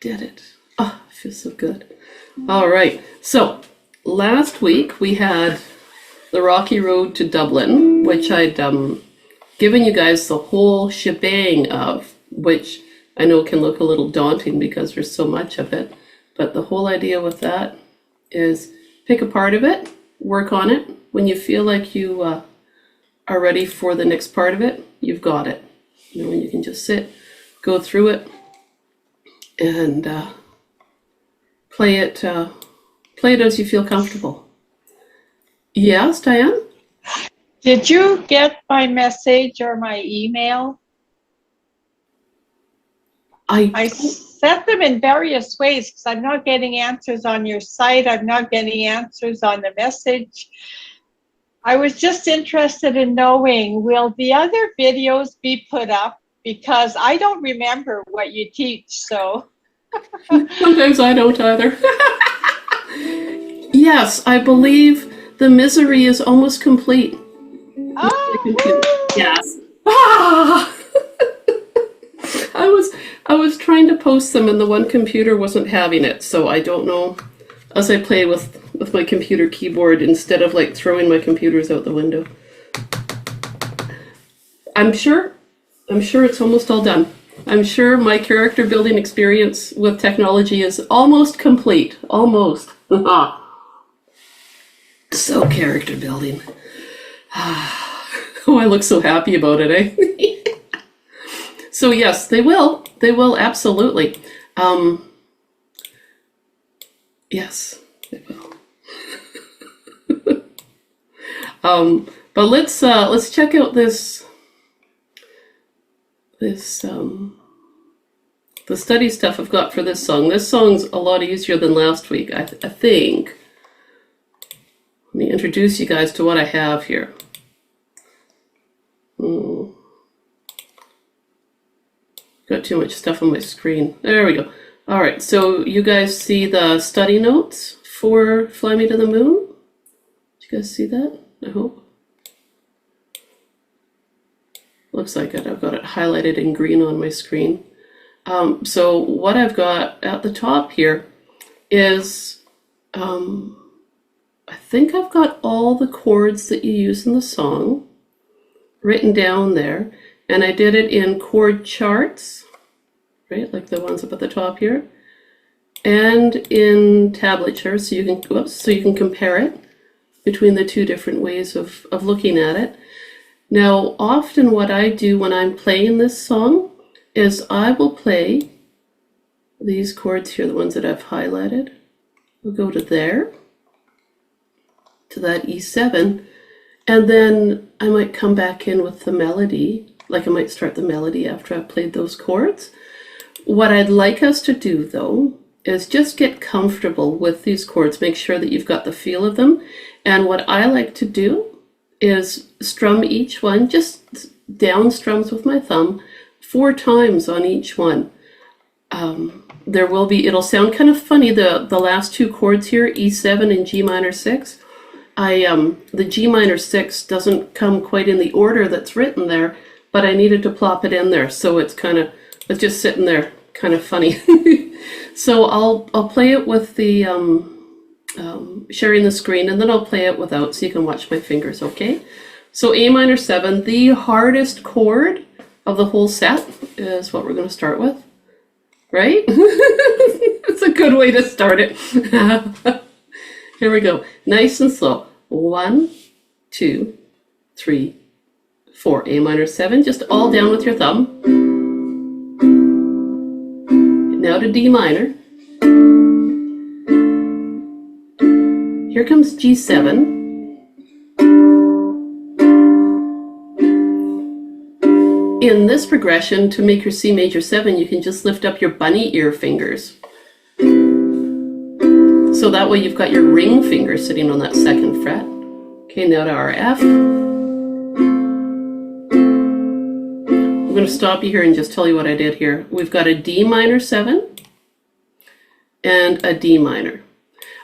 Did it. Oh, it feels so good. All right. So last week we had the Rocky Road to Dublin, which I'd given you guys the whole shebang of, which I know can look a little daunting because there's so much of it. But the whole idea with that is pick a part of it, work on it. When you feel like you are ready for the next part of it, you've got it. You know, you can just sit, go through it, and play it as you feel comfortable. Yes, Diane? Did you get my message or my email? I sent them in various ways because I'm not getting answers on your site. I'm not getting answers on the message. I was just interested in knowing, will the other videos be put up? Because I don't remember what you teach, so. Sometimes I don't either. Yes, I believe the misery is almost complete. Oh, yes. Ah! I was trying to post them and the one computer wasn't having it, so I don't know. As I play with my computer keyboard instead of like throwing my computers out the window. I'm sure it's almost all done. I'm sure my character building experience with technology is almost complete. Almost. So character building. Oh, I look so happy about it, eh? So yes, they will. They will absolutely. Yes, they will. But let's check out this the study stuff I've got for this song. This song's a lot easier than last week, I think. Let me introduce you guys to what I have here. Got too much stuff on my screen. There we go. All right, so you guys see the study notes for Fly Me to the Moon? Did you guys see that? I hope. Looks like it. I've got it highlighted in green on my screen. So what I've got at the top here is, I think I've got all the chords that you use in the song written down there. And I did it in chord charts, right? Like the ones up at the top here. And in tablature, so you can compare it between the two different ways of looking at it. Now, often what I do when I'm playing this song is I will play these chords here, the ones that I've highlighted. We'll go to there, to that E7, and then I might come back in with the melody, like I might start the melody after I've played those chords. What I'd like us to do, though, is just get comfortable with these chords, make sure that you've got the feel of them, and what I like to do is strum each one, just down strums with my thumb, 4 times on each one. It'll sound kind of funny, the last 2 chords here, E7 and G minor 6. The G minor 6 doesn't come quite in the order that's written there, but I needed to plop it in there, so it's just sitting there, kind of funny. So I'll play it with the sharing the screen, and then I'll play it without, so you can watch my fingers, okay? So A minor 7, the hardest chord of the whole set, is what we're going to start with, right? It's a good way to start it. Here we go, nice and slow. 1, 2, 3, 4. A minor 7, just all down with your thumb. Now to D minor. Here comes G7. In this progression, to make your C major 7, you can just lift up your bunny ear fingers. So that way you've got your ring finger sitting on that 2nd fret. Okay, now to our F. I'm going to stop you here and just tell you what I did here. We've got a D minor 7 and a D minor.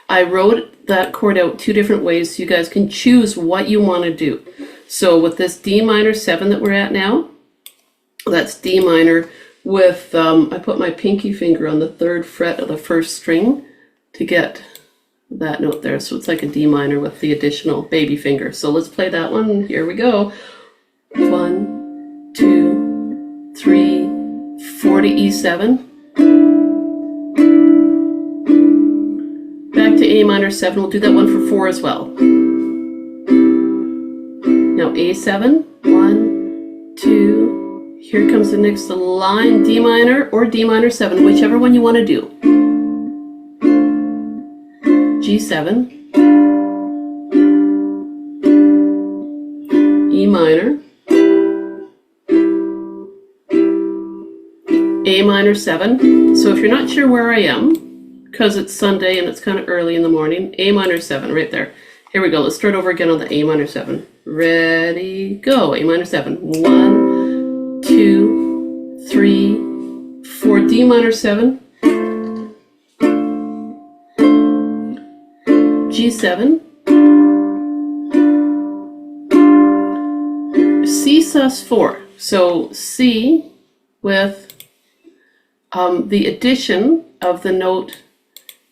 I wrote that chord out 2 different ways so you guys can choose what you want to do. So with this D minor 7 that we're at now, that's D minor with, I put my pinky finger on the 3rd fret of the 1st string to get that note there. So it's like a D minor with the additional baby finger. So let's play that one. Here we go. 1, 2, 3, 4 to E7. Back to A minor 7. We'll do that one for 4 as well. Now A7. 1, 2. Here comes the next line, D minor or D minor 7, whichever one you want to do. G7, E minor, A minor 7. So if you're not sure where I am, because it's Sunday and it's kind of early in the morning, A minor 7 right there. Here we go. Let's start over again on the A minor 7. Ready, go. A minor 7. 1, 2, 3, 4. D minor 7. G7. C sus4. So C with the addition of the note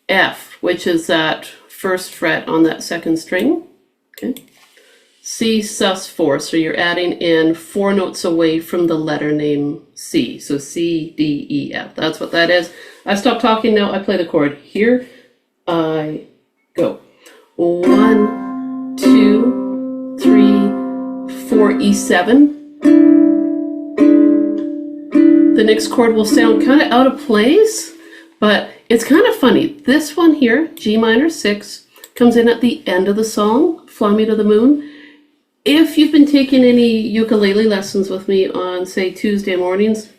F, which is that 1st fret on that 2nd string. Okay. C sus4. So you're adding in 4 notes away from the letter name C. So C, D, E, F. That's what that is. I stop talking now. I play the chord. Here I go. 1, 2, 3, 4, E7. The next chord will sound kind of out of place, but it's kind of funny. This one here, G minor 6, comes in at the end of the song, Fly Me to the Moon. If you've been taking any ukulele lessons with me on, say, Tuesday mornings,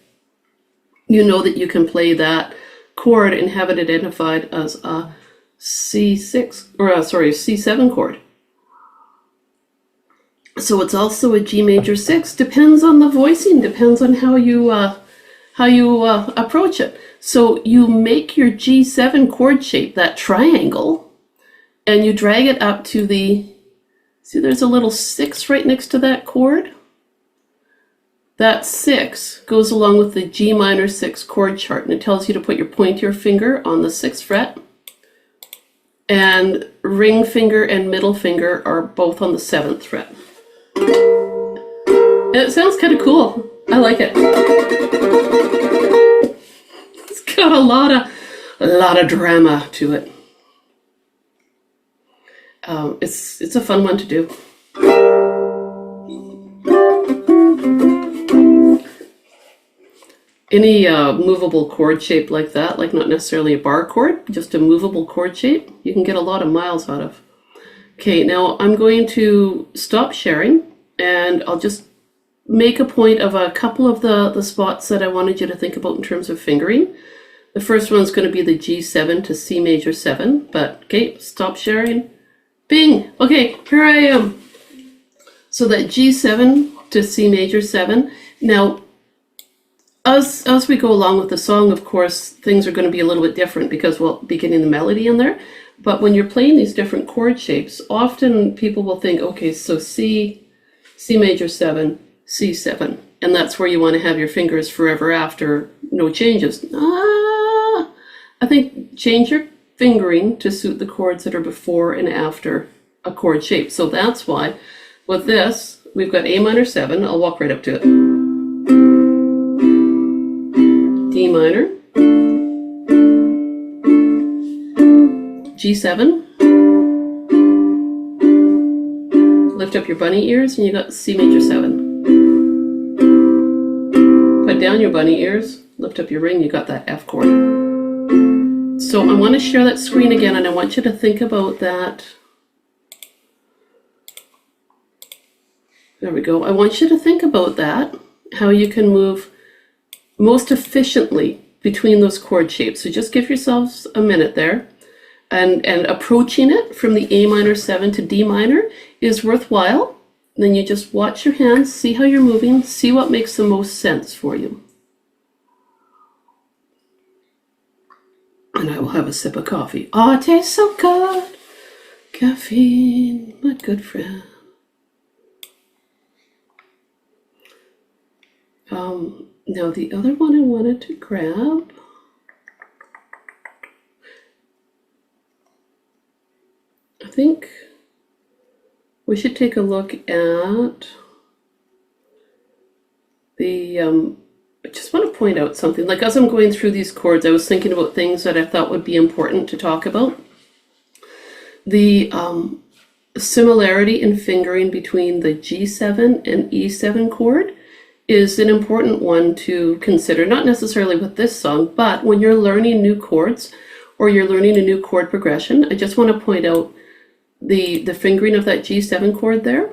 you know that you can play that chord and have it identified as a C7 chord. So it's also a G major 6. Depends on the voicing, depends on how you approach it. So you make your G7 chord shape, that triangle, and you drag it up to the, see there's a little 6 right next to that chord? That 6 goes along with the G minor 6 chord chart, and it tells you to put your pointer finger on the 6th fret, and ring finger and middle finger are both on the 7th fret. And it sounds kind of cool. I like it. It's got a lot of drama to it. It's a fun one to do. Any movable chord shape like that, like not necessarily a bar chord, just a movable chord shape, you can get a lot of miles out of. Okay, now I'm going to stop sharing, and I'll just make a point of a couple of the spots that I wanted you to think about in terms of fingering. The first one's going to be the G7 to C major 7, but okay, stop sharing. Bing! Okay, here I am. So that G7 to C major 7. Now, as we go along with the song, of course, things are going to be a little bit different because we'll be getting the melody in there. But when you're playing these different chord shapes, often people will think, okay, so C, C major 7, C7, and that's where you want to have your fingers forever after, no changes. I think change your fingering to suit the chords that are before and after a chord shape. So that's why with this, we've got A minor 7. I'll walk right up to it. D minor, G7, lift up your bunny ears and you got C major 7. Put down your bunny ears, lift up your ring, you got that F chord. So I want to share that screen again, and I want you to think about that. There we go. I want you to think about that, how you can move most efficiently between those chord shapes. So just give yourselves a minute there, and approaching it from the A minor 7 to D minor is worthwhile. Then you just watch your hands, see how you're moving, see what makes the most sense for you. And I will have a sip of coffee. Oh, it tastes so good. Caffeine, my good friend. Now the other one I wanted to grab, I think we should take a look at the, I just want to point out something. Like as I'm going through these chords, I was thinking about things that I thought would be important to talk about. The similarity in fingering between the G7 and E7 chord is an important one to consider, not necessarily with this song, but when you're learning new chords or you're learning a new chord progression, I just want to point out the fingering of that G7 chord there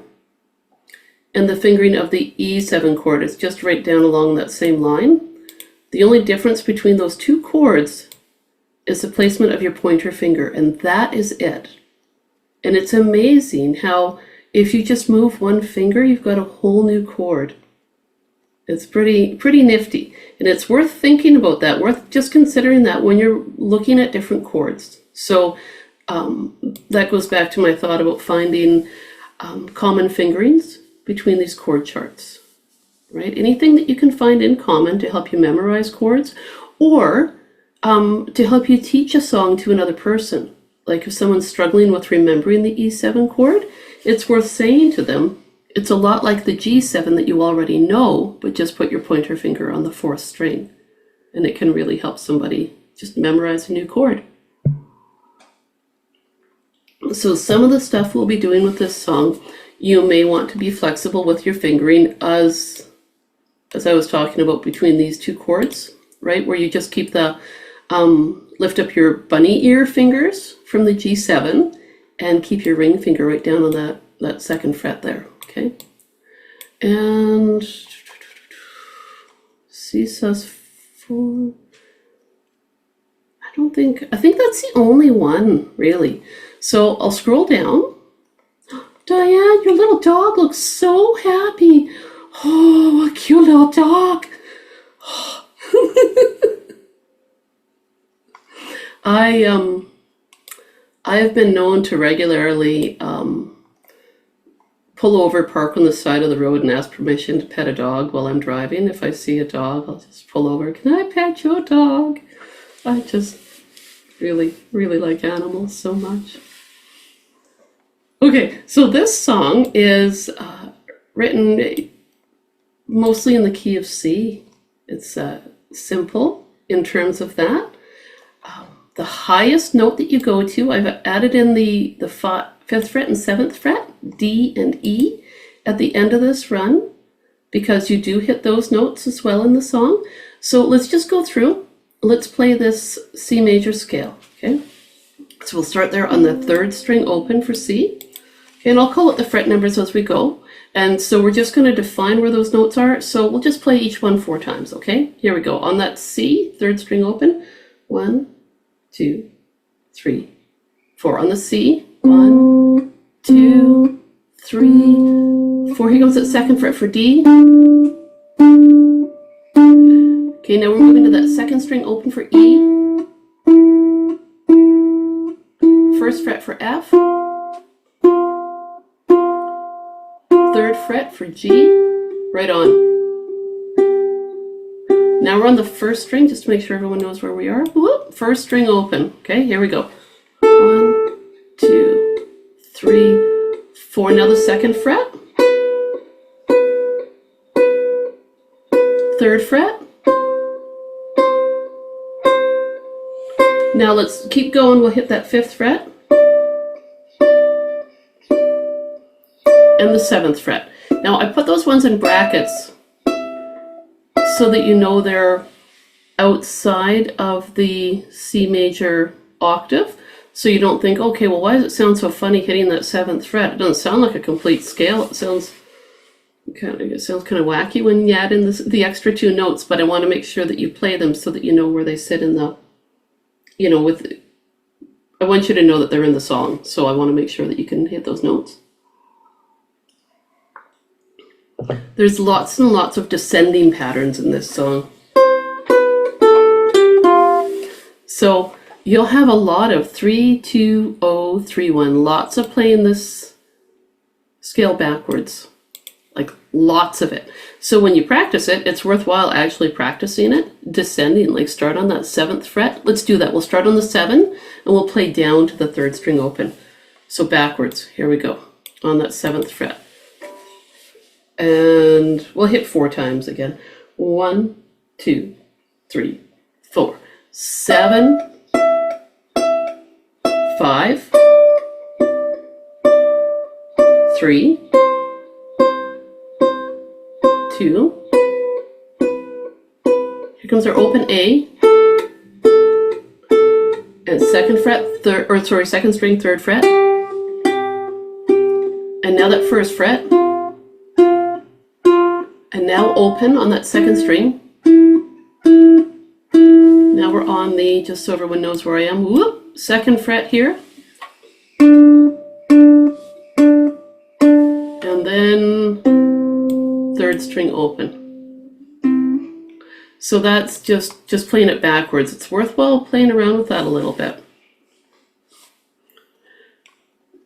and the fingering of the E7 chord is just right down along that same line. The only difference between those two chords is the placement of your pointer finger, and that is it. And it's amazing how if you just move one finger, you've got a whole new chord. It's pretty nifty, and it's worth thinking about that, worth just considering that when you're looking at different chords. So that goes back to my thought about finding common fingerings between these chord charts, right? Anything that you can find in common to help you memorize chords, or to help you teach a song to another person. Like if someone's struggling with remembering the E7 chord, it's worth saying to them, it's a lot like the G7 that you already know, but just put your pointer finger on the 4th string. And it can really help somebody just memorize a new chord. So some of the stuff we'll be doing with this song, you may want to be flexible with your fingering as I was talking about between these two chords, right? Where you just keep the, lift up your bunny ear fingers from the G7 and keep your ring finger right down on that 2nd fret there. Okay, and C sus4. I think that's the only one really. So I'll scroll down. Diane, your little dog looks so happy. Oh, a cute little dog. I have been known to regularly pull over, park on the side of the road, and ask permission to pet a dog while I'm driving. If I see a dog, I'll just pull over. Can I pet your dog? I just really like animals so much. Okay, so this song is written mostly in the key of C. It's simple in terms of that. The highest note that you go to, I've added in the 5th fret and 7th fret, D and E, at the end of this run, because you do hit those notes as well in the song. So let's just go through. Let's play this C major scale, okay? So we'll start there on the 3rd string open for C. Okay, and I'll call it the fret numbers as we go. And so we're just going to define where those notes are. So we'll just play each one 4 times, okay? Here we go. On that C, 3rd string open, 1, 2, 3, 4. On the C, 1, 2, 3, 4. Here comes that 2nd fret for D. Okay, now we're moving to that 2nd string open for E. 1st fret for F. 3rd fret for G. Right on. Now we're on the 1st string, just to make sure everyone knows where we are. Whoop, 1st string open. Okay, here we go. 1, 2, 3, 4. Now the 2nd fret. 3rd fret. Now let's keep going. We'll hit that 5th fret. And the 7th fret. Now I put those ones in brackets so that you know they're outside of the C major octave, so you don't think, okay, well, why does it sound so funny hitting that 7th fret? It doesn't sound like a complete scale. It sounds kind of wacky when you add in the extra 2 notes, but I want to make sure that you play them so that you know where they sit in the, I want you to know that they're in the song, so I want to make sure that you can hit those notes. There's lots and lots of descending patterns in this song. So you'll have a lot of 3, 2, 0, 3, 1. Lots of playing this scale backwards. Like lots of it. So when you practice it, it's worthwhile actually practicing it, descending, like start on that 7th fret. Let's do that. We'll start on the 7 and we'll play down to the 3rd string open. So backwards, here we go, on that 7th fret. And we'll hit 4 times again. 1, 2, 3, 4. 7, 5, 3, 2. Here comes our open A. And 2nd fret, 2nd string, 3rd fret. And now that 1st fret. And now open on that 2nd string. Now we're on the, just so everyone knows where I am, whoop, 2nd fret here. And then 3rd string open. So that's just playing it backwards. It's worthwhile playing around with that a little bit.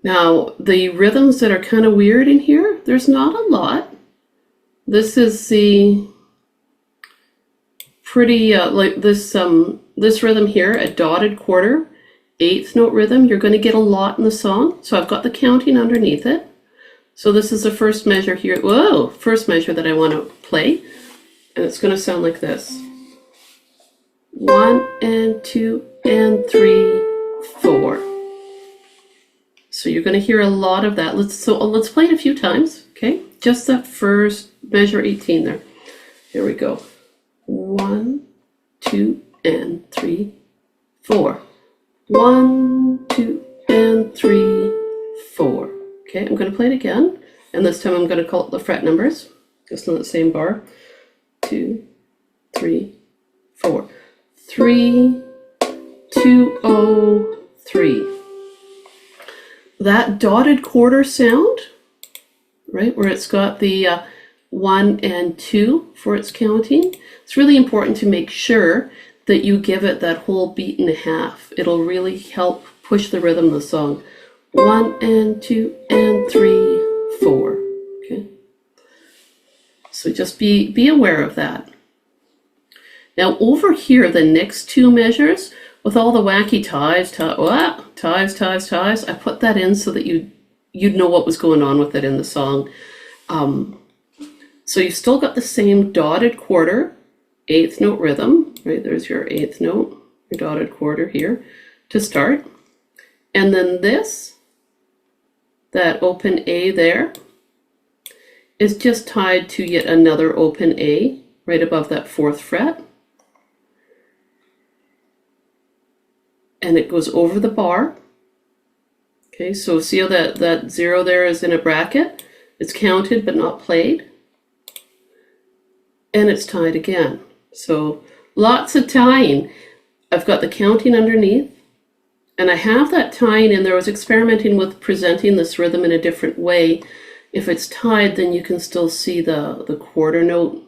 Now, the rhythms that are kind of weird in here, there's not a lot. This is the pretty, like this rhythm here, a dotted quarter, 8th note rhythm. You're going to get a lot in the song. So I've got the counting underneath it. So this is the first measure here. Whoa, first measure that I want to play. And it's going to sound like this. 1 and 2 and 3, 4. So you're going to hear a lot of that. Let's play it a few times, okay? Just that first measure 18 there. Here we go. 1, 2 and 3, 4. 1, 2 and 3, 4. Okay, I'm going to play it again, and this time I'm going to call it the fret numbers, just on the same bar. 2, 3, 4. 3, 2, 0, 3. That dotted quarter sound, right, where it's got the 1 and 2 for its counting, it's really important to make sure that you give it that whole beat and a half. It'll really help push the rhythm of the song. 1 and 2 and 3, 4. Okay. So just be aware of that. Now over here, the next 2 measures with all the wacky ties, I put that in so that you'd know what was going on with it in the song. So you've still got the same dotted quarter, 8th note rhythm, right? There's your 8th note, your dotted quarter here to start. And then that open A there, is just tied to yet another open A right above that 4th fret. And it goes over the bar. Okay, so see how that 0 there is in a bracket? It's counted but not played. And it's tied again. So lots of tying. I've got the counting underneath. And I have that tying in there. I was experimenting with presenting this rhythm in a different way. If it's tied, then you can still see the quarter note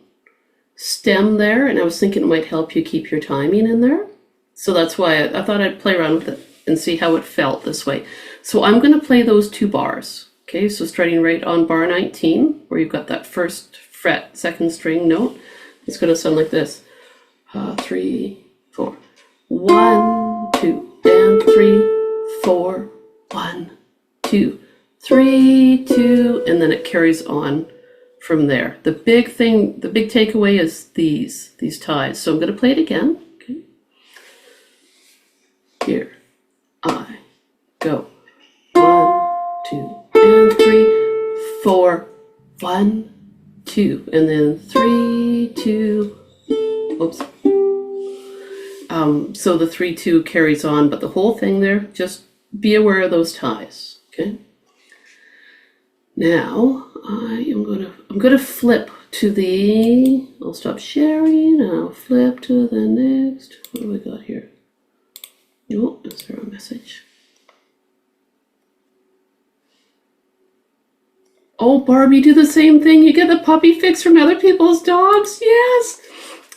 stem there. And I was thinking it might help you keep your timing in there. So that's why I thought I'd play around with it and see how it felt this way. So I'm going to play those 2 bars. Okay, so starting right on bar 19, where you've got that 1st fret, 2nd string note. It's going to sound like this. 3, 4. 1, 2, and 3, 4. 1, 2, 3, 2, and then it carries on from there. The big takeaway is these ties. So I'm going to play it again. Okay. Here I go. 1, 2, and 3, 4. 1, 2, and then 3, 2. Oops. So the 3, 2 carries on, but the whole thing there, just be aware of those ties. Okay. Now I'm gonna flip to the. I'll stop sharing. I'll flip to the next. What do we got here? Oh, is there a message? Oh, Barbie, do the same thing. You get the puppy fix from other people's dogs. Yes,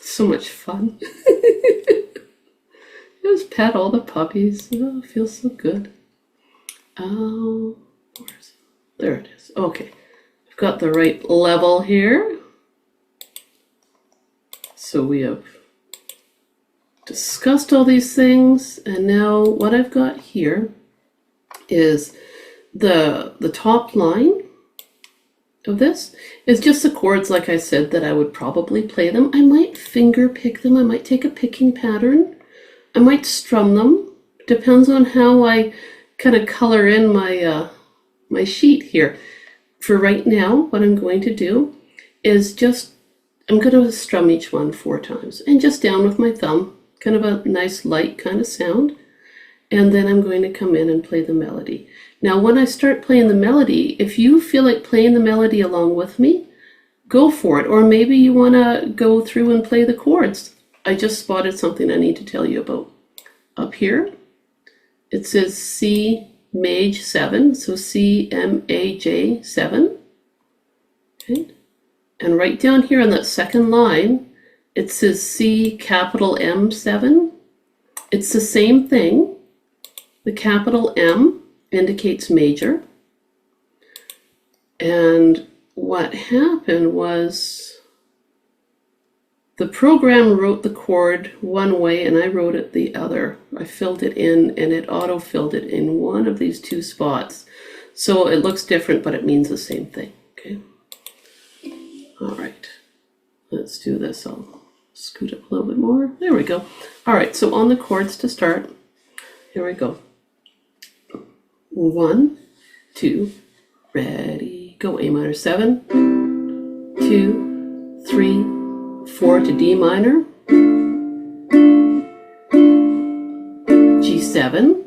so much fun. Just pet all the puppies. Oh, it feels so good. Oh, there it is. Okay, I've got the right level here. So we have discussed all these things, and now what I've got here is the top line of this is just the chords, like I said, that I would probably play them. I might finger pick them. I might take a picking pattern. I might strum them. Depends on how I kind of color in my my sheet here. For right now, what I'm going to do is I'm going to strum each one 4 times and just down with my thumb, kind of a nice light kind of sound. And then I'm going to come in and play the melody. Now, when I start playing the melody, if you feel like playing the melody along with me, go for it. Or maybe you want to go through and play the chords. I just spotted something I need to tell you about. Up here, it says C Maj 7, so C Maj 7. Okay. And right down here on that second line, it says C capital M 7. It's the same thing. The capital M indicates major. And what happened was the program wrote the chord one way and I wrote it the other. I filled it in and it auto-filled it in one of these 2 spots. So it looks different, but it means the same thing. Okay. All right. Let's do this. I'll scoot up a little bit more. There we go. All right. So on the chords to start, here we go. 1, 2, ready, go. A minor 7, 2, 3, 4 to D minor, G7.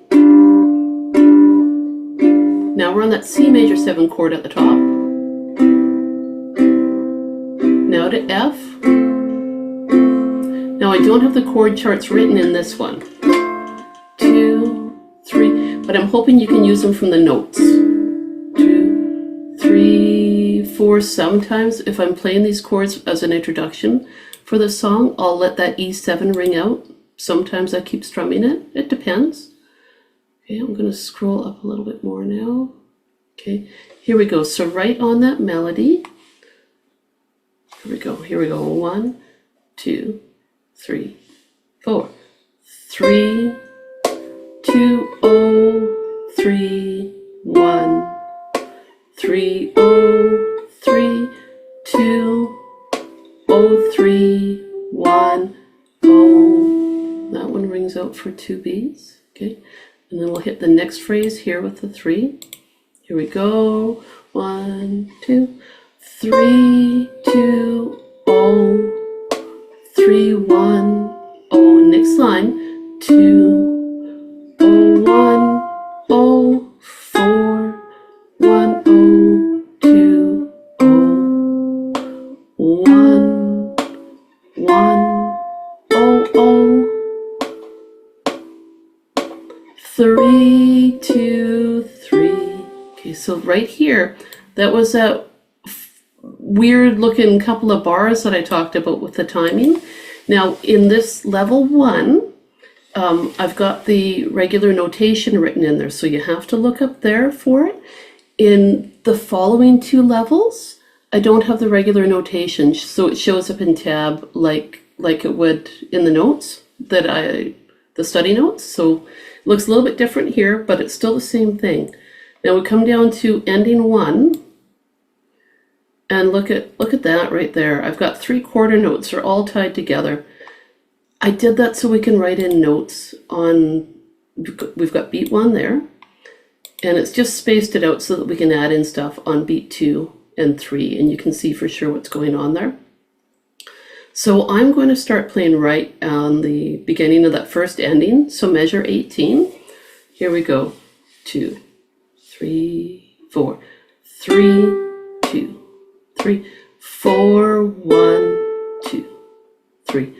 Now we're on that C major 7 chord at the top. Now to F. Now I don't have the chord charts written in this one. 2, 3, but I'm hoping you can use them from the notes. 2, 3, 4. Sometimes if I'm playing these chords as an introduction for the song, I'll let that E7 ring out. Sometimes I keep strumming it. It depends. Okay, I'm going to scroll up a little bit more now. Okay, here we go. So right on that melody, here we go. Here we go. 1, 2, 3, 4. 3, 2, 0, 3, 1. 3, 0, 3, 2, 0, 3, 1, 0. That one rings out for 2 beats. Okay, and then we'll hit the next phrase here with the 3. Here we go. 1, 2, 3, 2, 0, 3, 1, 0. Next line. 2, 0, 1, 0, 4, 1, 0, 2, 0, 1, 1, 0, 0. 3, 2, 3. Okay, so right here, that was that weird looking couple of bars that I talked about with the timing. Now in this level 1, I've got the regular notation written in there, so you have to look up there for it. In the following 2 levels, I don't have the regular notation, so it shows up in tab like it would in the notes the study notes. So it looks a little bit different here, but it's still the same thing. Now we come down to ending 1, and look at that right there. I've got 3/4 notes are all tied together. I did that so we can write in notes on. We've got beat 1 there, and it's just spaced it out so that we can add in stuff on beat 2 and 3, and you can see for sure what's going on there. So I'm going to start playing right on the beginning of that first ending. So measure 18. Here we go. 2, 3, 4. 3, 2, 3, 4, 1, 2, 3.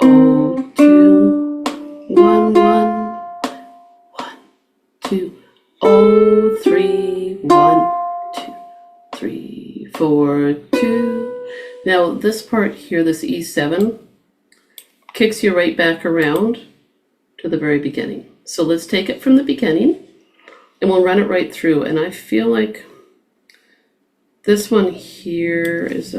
0, 2, 1, 1, 1, 2, 0, 3, 1, 2, 3, 4, 2. Now this part here, this E7, kicks you right back around to the very beginning. So let's take it from the beginning and we'll run it right through. And I feel like This one here is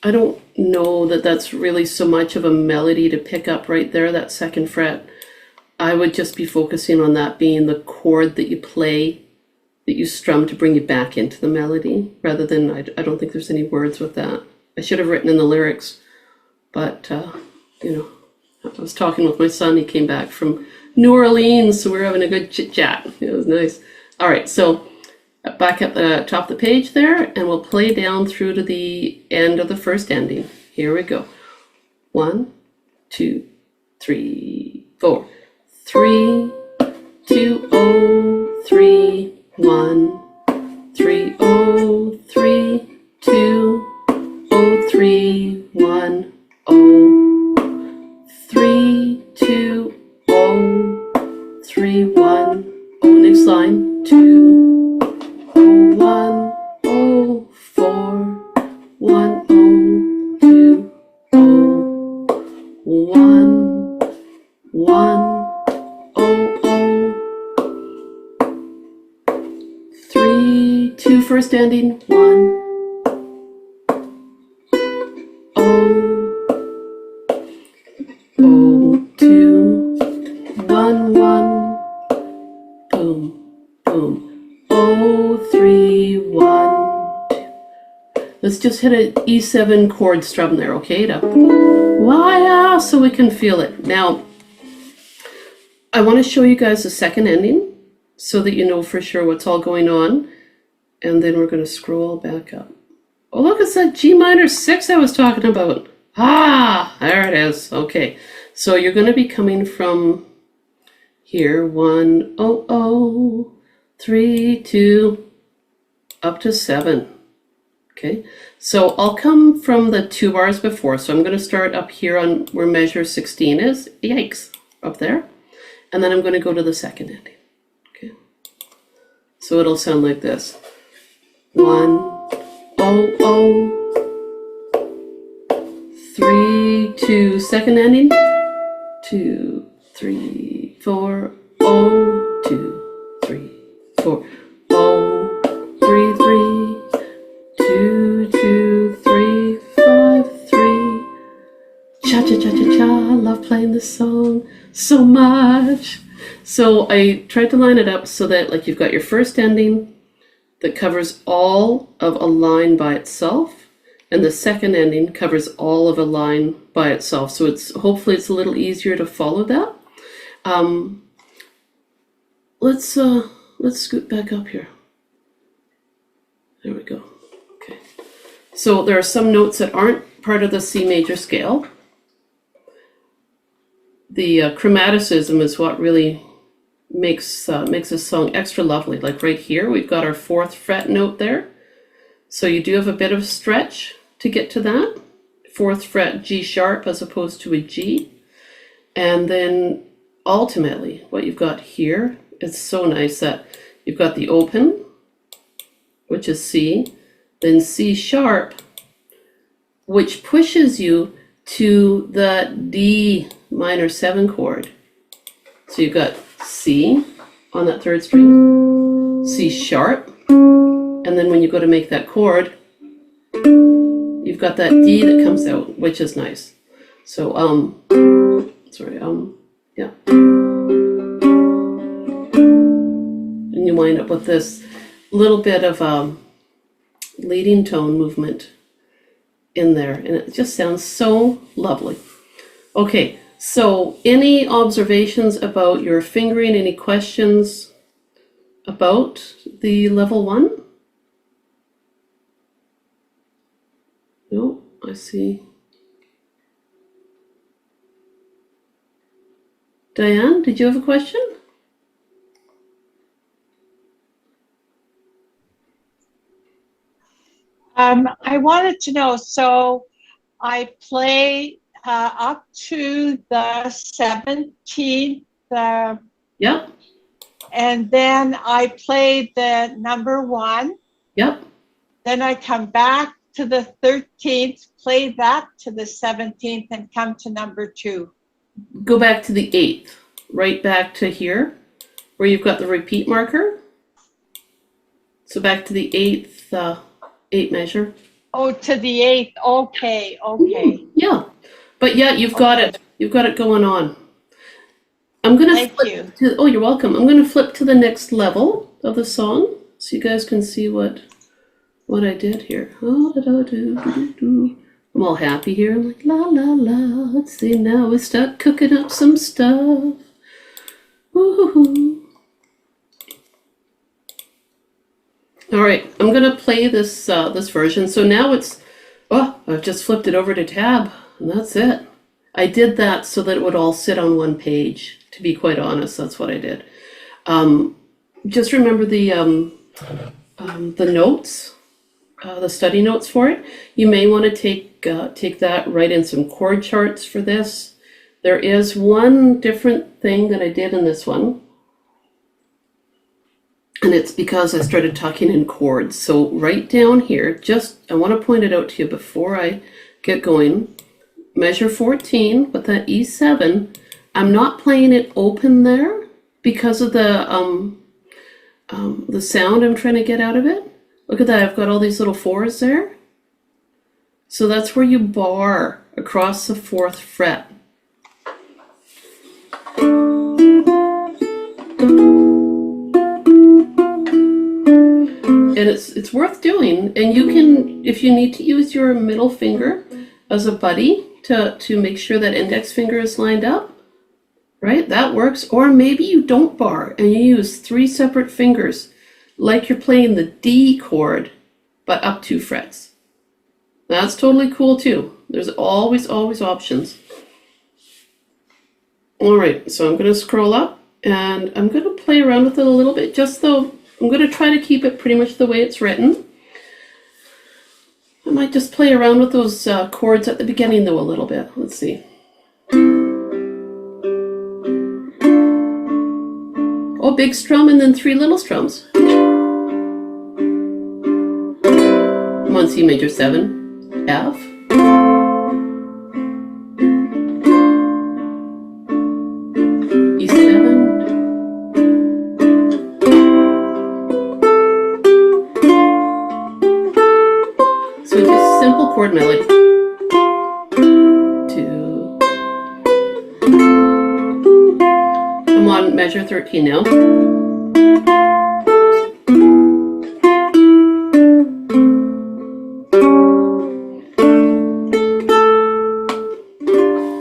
I don't know that that's really so much of a melody to pick up right there, that second fret. I would just be focusing on that being the chord that you play, that you strum to bring you back into the melody, rather than, I don't think there's any words with that. I should have written in the lyrics, but, you know, I was talking with my son. He came back from New Orleans, so we were having a good chit chat. It was nice. All right, so back at the top of the page there, and we'll play down through to the end of the first ending. Here we go. 1, 2, 3, 4. 3, 2, 0, 3, 1, 3, 0, 3, 2, 0, 3, 1, 0, 3, 2, 0, 3, 1, 0. Next line. 2, 0, 1, 0, 4, 1, 0, 2, 0, 1, 1, 3, 2, first ending, 1, 0, 2, 1, 1, boom, boom, 3, 1, 2. Let's just hit an E7 chord strum there, okay? Why, so we can feel it. Now, I want to show you guys the second ending so that you know for sure what's all going on. And then we're going to scroll back up. Oh, look, it's that G minor 6 I was talking about. Ah, there it is. Okay, so you're going to be coming from here, 1, 0, 0, 3, 2, up to 7. Okay, so I'll come from the 2 bars before. So I'm going to start up here on where measure 16 is. Yikes, up there. And then I'm going to go to the second ending. Okay, so it'll sound like this. 1, 0, 0, 3, 2, second ending, 2, 3, 4, 0, 2, 3, 4, 0, 3, 3, 2, 2, 3, 5, 3. Cha cha cha cha cha. I love playing this song so much. So I tried to line it up so that, like, you've got your first ending that covers all of a line by itself, and the second ending covers all of a line by itself. So hopefully it's a little easier to follow that. Let's scoot back up here. There we go. Okay. So there are some notes that aren't part of the C major scale. The chromaticism is what really makes this song extra lovely. Like right here, we've got our 4th fret note there. So you do have a bit of stretch to get to that. 4th fret G sharp as opposed to a G. And then ultimately, what you've got here is so nice that you've got the open, which is C, then C sharp, which pushes you to the D minor 7 chord. So you've got C on that 3rd string, C sharp, and then when you go to make that chord, you've got that D that comes out, which is nice. So, yeah. And you wind up with this little bit of leading tone movement in there, and it just sounds so lovely. Okay, so any observations about your fingering, any questions about the level 1? No, I see. Diane, did you have a question? I wanted to know, so I play up to the 17th, Yep. and then I play the number 1. Yep. Then I come back to the 13th, play that to the 17th, and come to number 2. Go back to the 8th, right back to here, where you've got the repeat marker. So back to the eighth measure. Oh, to the eighth. Okay, okay. Yeah, but yeah, you've got it. You've got it going on. I'm gonna Thank you. flip to. Oh, you're welcome. I'm gonna flip to the next level of the song, so you guys can see what I did here. Oh, I'm all happy here. I'm like la la la. Let's see now. We start cooking up some stuff. Woo-hoo-hoo. All right, I'm gonna play this this version. So now it's, oh, I've just flipped it over to tab, and that's it. I did that so that it would all sit on one page. To be quite honest, that's what I did. Just remember the notes, the study notes for it. You may want to take that, write in some chord charts for this. There is one different thing that I did in this one. And it's because I started talking in chords. So right down here, I want to point it out to you before I get going. Measure 14 with that E7. I'm not playing it open there because of the sound I'm trying to get out of it. Look at that, I've got all these little fours there. So that's where you bar across the 4th fret. And it's worth doing, and you can, if you need to use your middle finger as a buddy to make sure that index finger is lined up, right? That works. Or maybe you don't bar and you use 3 separate fingers, like you're playing the D chord, but up 2 frets. That's totally cool too. There's always options. All right, so I'm going to scroll up and I'm going to play around with it a little bit, just though I'm going to try to keep it pretty much the way it's written. I might just play around with those chords at the beginning though a little bit. Let's see. Oh, big strum and then 3 little strums. I'm on C major 7, F. E7. So just simple chord melody. 2. I'm on measure 13 now.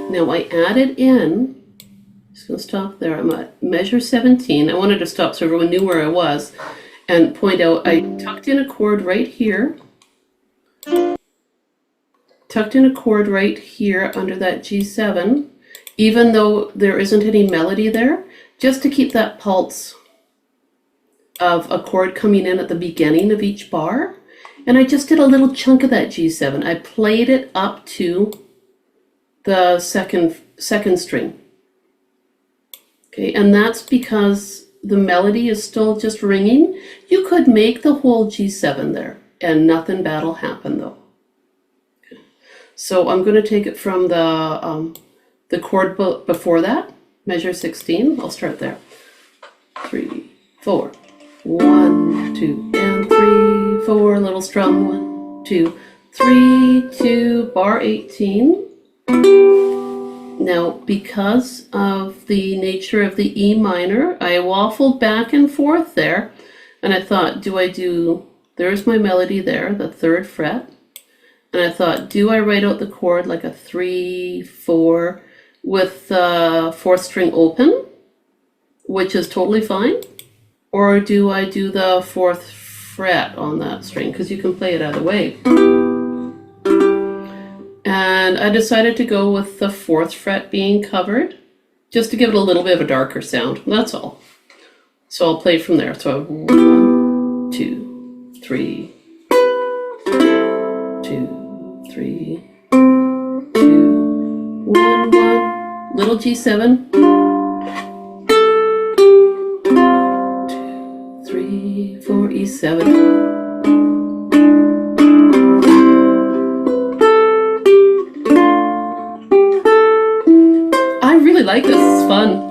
Now I added in, just going to stop there, I'm at measure 17. I wanted to stop so everyone knew where I was and point out I tucked in a chord right here. Tucked in a chord right here under that G7, even though there isn't any melody there, just to keep that pulse of a chord coming in at the beginning of each bar. And I just did a little chunk of that G7. I played it up to the second string. Okay, and that's because the melody is still just ringing. You could make the whole G7 there and nothing bad will happen though. So I'm going to take it from the chord before that, measure 16. I'll start there. 3, 4. 1, 2, and 3, 4. Little strum. 1, 2, 3, 2. Bar 18. Now, because of the nature of the E minor, I waffled back and forth there, and I thought, there's my melody there, the 3rd fret. And I thought, do I write out the chord like a 3, 4 with the 4th string open, which is totally fine? Or do I do the 4th fret on that string? Because you can play it either way. And I decided to go with the 4th fret being covered, just to give it a little bit of a darker sound. That's all. So I'll play from there. So 1, 2, 3. 2, 3, 2, 1, 1, little G7, 2, 3, 4, E7. I really like this, it's fun.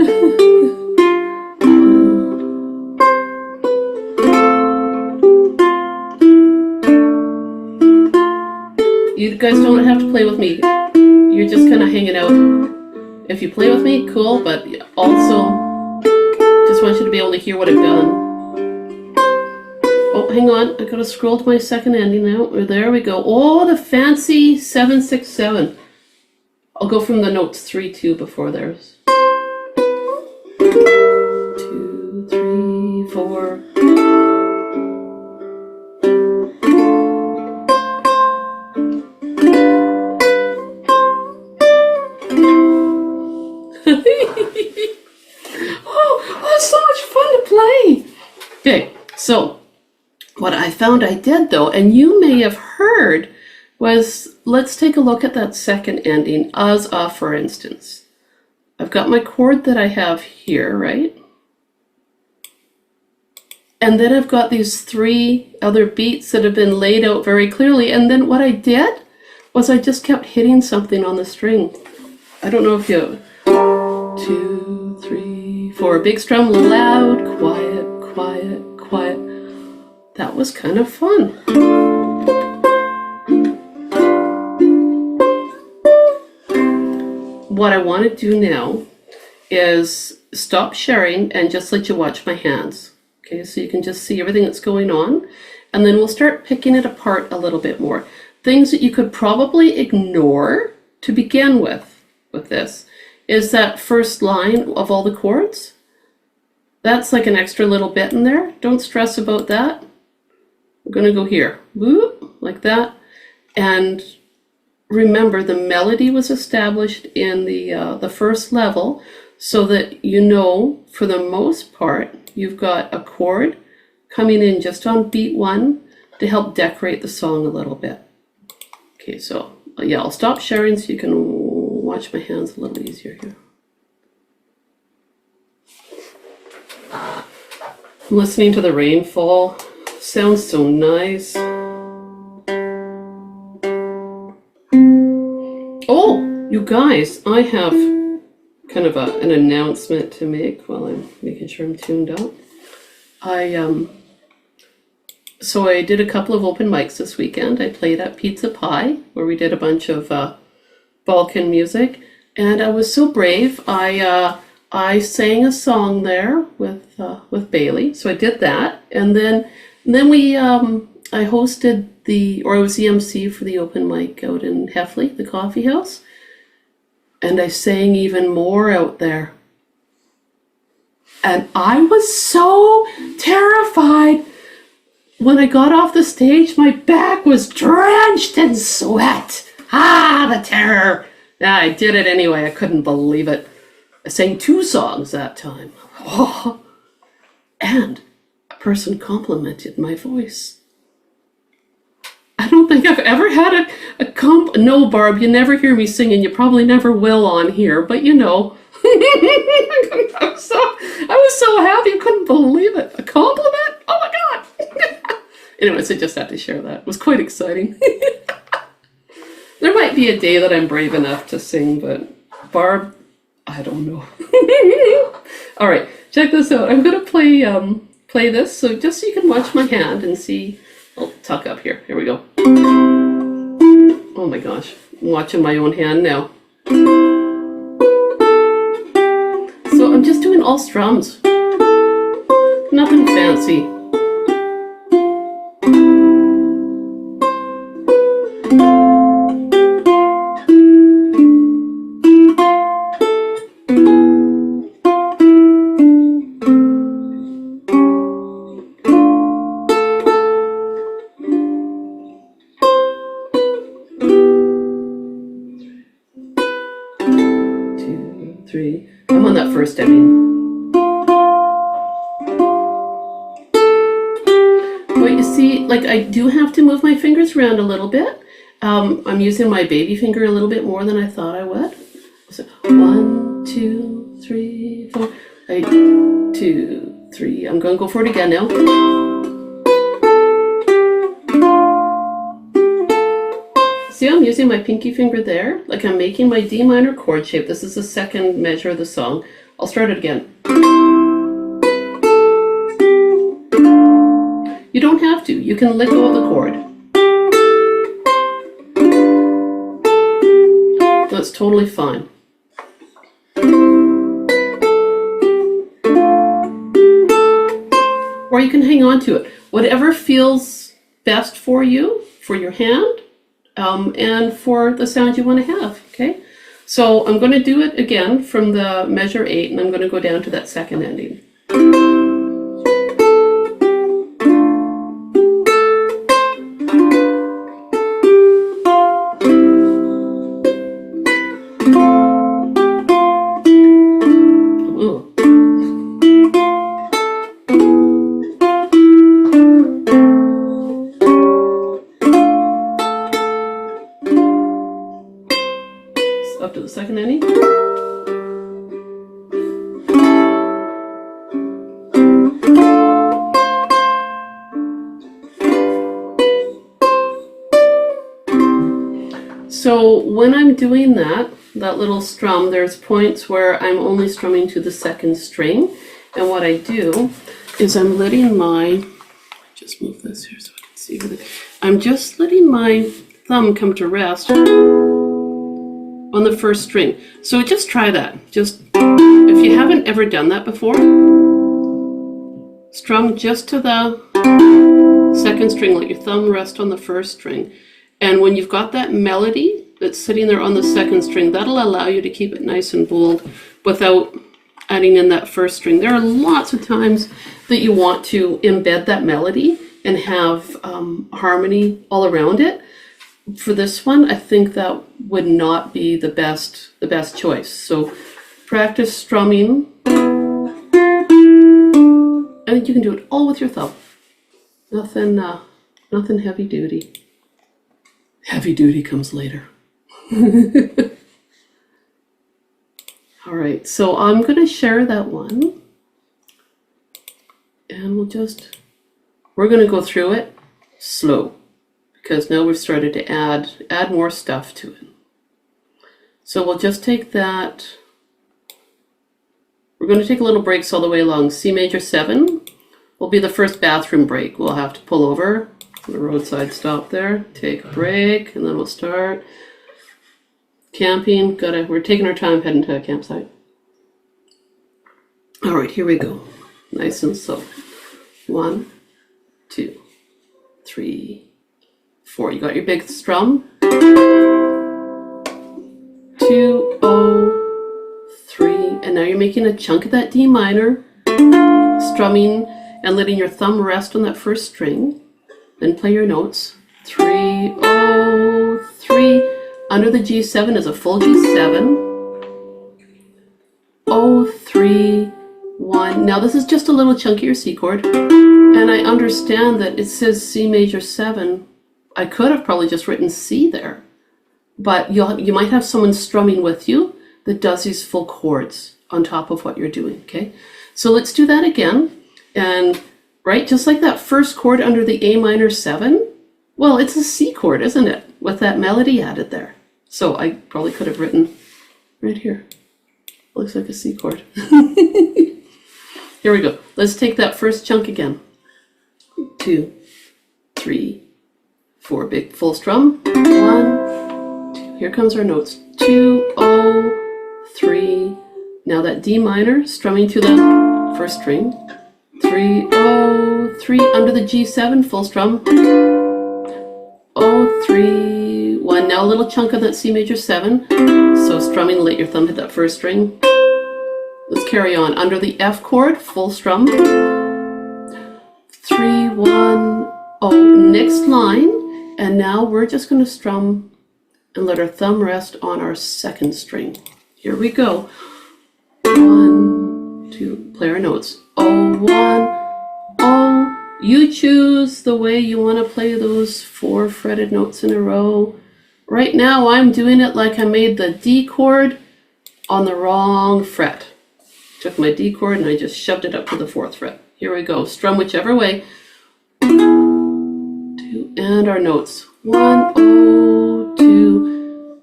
you guys don't have to play with me. You're just kind of hanging out. If you play with me, cool, but also just want you to be able to hear what I've done. Oh, hang on. I gotta scroll to my second ending now. There we go. Oh, the fancy 7/6/7. I'll go from the notes 3/2 before theirs. 2, 3, 4. Oh, that's so much fun to play. Okay, so what I found I did though, and you may have heard, was let's take a look at that second ending, as a for instance. I've got my chord that I have here, right? And then I've got these 3 other beats that have been laid out very clearly. And then what I did was I just kept hitting something on the string. I don't know if you... 2, 3, 4. Big strum, loud, quiet, quiet, quiet. That was kind of fun. What I want to do now is stop sharing and just let you watch my hands. Okay, so you can just see everything that's going on. And then we'll start picking it apart a little bit more. Things that you could probably ignore to begin with this is that first line of all the chords. That's like an extra little bit in there. Don't stress about that. We're going to go here, whoop, like that. And remember, the melody was established in the first level, so that you know, for the most part, you've got a chord coming in just on beat 1 to help decorate the song a little bit. Okay, so yeah, I'll stop sharing so you can watch my hands a little easier here. I'm listening to the rain fall. Sounds so nice. Oh, you guys, I have kind of an announcement to make while I'm making sure I'm tuned up. So I did a couple of open mics this weekend. I played at Pizza Pie, where we did a bunch of Balkan music, and I was so brave. I sang a song there with Bailey, so I did that, and then we I hosted I was the MC for the open mic out in Heffley, the coffee house, and I sang even more out there. And I was so terrified. When I got off the stage, my back was drenched in sweat. The terror. Yeah, I did it anyway. I couldn't believe it. I sang 2 songs that time. Oh. And a person complimented my voice. I don't think I've ever had no, Barb, you never hear me singing. You probably never will on here, but you know. I was so happy. I couldn't believe it. A compliment? Oh my God. Anyways, I just had to share that. It was quite exciting. There might be a day that I'm brave enough to sing, but Barb, I don't know. All right, check this out. I'm going to play this, so just so you can watch my hand and see. I'll tuck up here. Here we go. Oh my gosh, I'm watching my own hand now. So I'm just doing all strums. Nothing fancy. I'm on that first ending. But you see, like, I do have to move my fingers around a little bit. I'm using my baby finger a little bit more than I thought I would. So 1, 2, 3, 4. 2, 3. I'm going to go for it again now. See, I'm using my pinky finger there, like I'm making my D minor chord shape. This is the second measure of the song. I'll start it again. You don't have to. You can let go of the chord. totally fine. Or you can hang on to it. Whatever feels best for you, for your hand, and for the sound you want to have, okay? So I'm going to do it again from the measure 8, and I'm going to go down to that second ending. Ooh. Up to the second ending. So when I'm doing that little strum, there's points where I'm only strumming to the second string. And what I do is I'm letting just move this here so I can see everything. I'm just letting my thumb come to rest on the first string. So just try that. Just, if you haven't ever done that before, strum just to the second string, let your thumb rest on the first string. And when you've got that melody that's sitting there on the second string, that'll allow you to keep it nice and bold without adding in that first string. There are lots of times that you want to embed that melody and have harmony all around it. For this one, I think that would not be the best choice. So practice strumming. I think you can do it all with your thumb. Nothing heavy duty. Heavy duty comes later. All right, so I'm going to share that one. And we're going to go through it slow, because now we've started to add more stuff to it. So we'll just take that. We're going to take a little breaks all the way along. C major 7 will be the first bathroom break. We'll have to pull over the roadside stop there, take a break, and then we'll start. Camping, we're taking our time heading to a campsite. All right, here we go. Nice and slow. 1, 2, 3, 4. You got your big strum. 2, 0, 3, and now you're making a chunk of that D minor, strumming and letting your thumb rest on that first string. Then play your notes. 3, 0, 3. Under the G7 is a full G7. 0, 3, 1. Now this is just a little chunkier C chord. And I understand that it says C major 7. I could have probably just written C there. But you might have someone strumming with you that does these full chords on top of what you're doing, okay? So let's do that again. And right, just like that first chord under the A minor 7, well, it's a C chord, isn't it? With that melody added there. So I probably could have written right here. Looks like a C chord. Here we go. Let's take that first chunk again. 2, 3, 4. Big full strum. 1, 2. Here comes our notes. 2, 0, 3. Now that D minor, strumming to the first string. 3, 0, 3. Under the G7, full strum. 0, 3, 1. Now a little chunk of that C major 7. So strumming, let your thumb hit that first string. Let's carry on. Under the F chord, full strum. 3, 1, 0. Next line. And now we're just going to strum and let our thumb rest on our second string. Here we go. 1, 2. Play our notes. 0, 1, 0. You choose the way you want to play those 4 fretted notes in a row. Right now I'm doing it like I made the D chord on the wrong fret. Took my D chord and I just shoved it up to the 4th fret. Here we go. Strum whichever way. 2, and our notes. 1, 0, 2.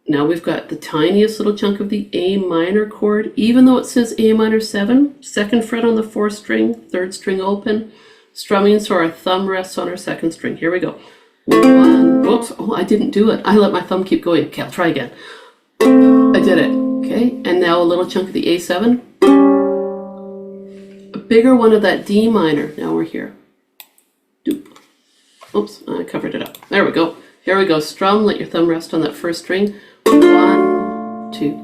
Now we've got the tiniest little chunk of the A minor chord, even though it says A minor 7, 2nd fret on the 4th string, 3rd string open, strumming so our thumb rests on our 2nd string. Here we go. 1, oops, oh, I didn't do it. I let my thumb keep going. Okay, I'll try again. I did it. Okay, and now a little chunk of the A7. A bigger one of that D minor. Now we're here. Doop. Oops, I covered it up. There we go. Here we go. Strum. Let your thumb rest on that first string. 1, 2.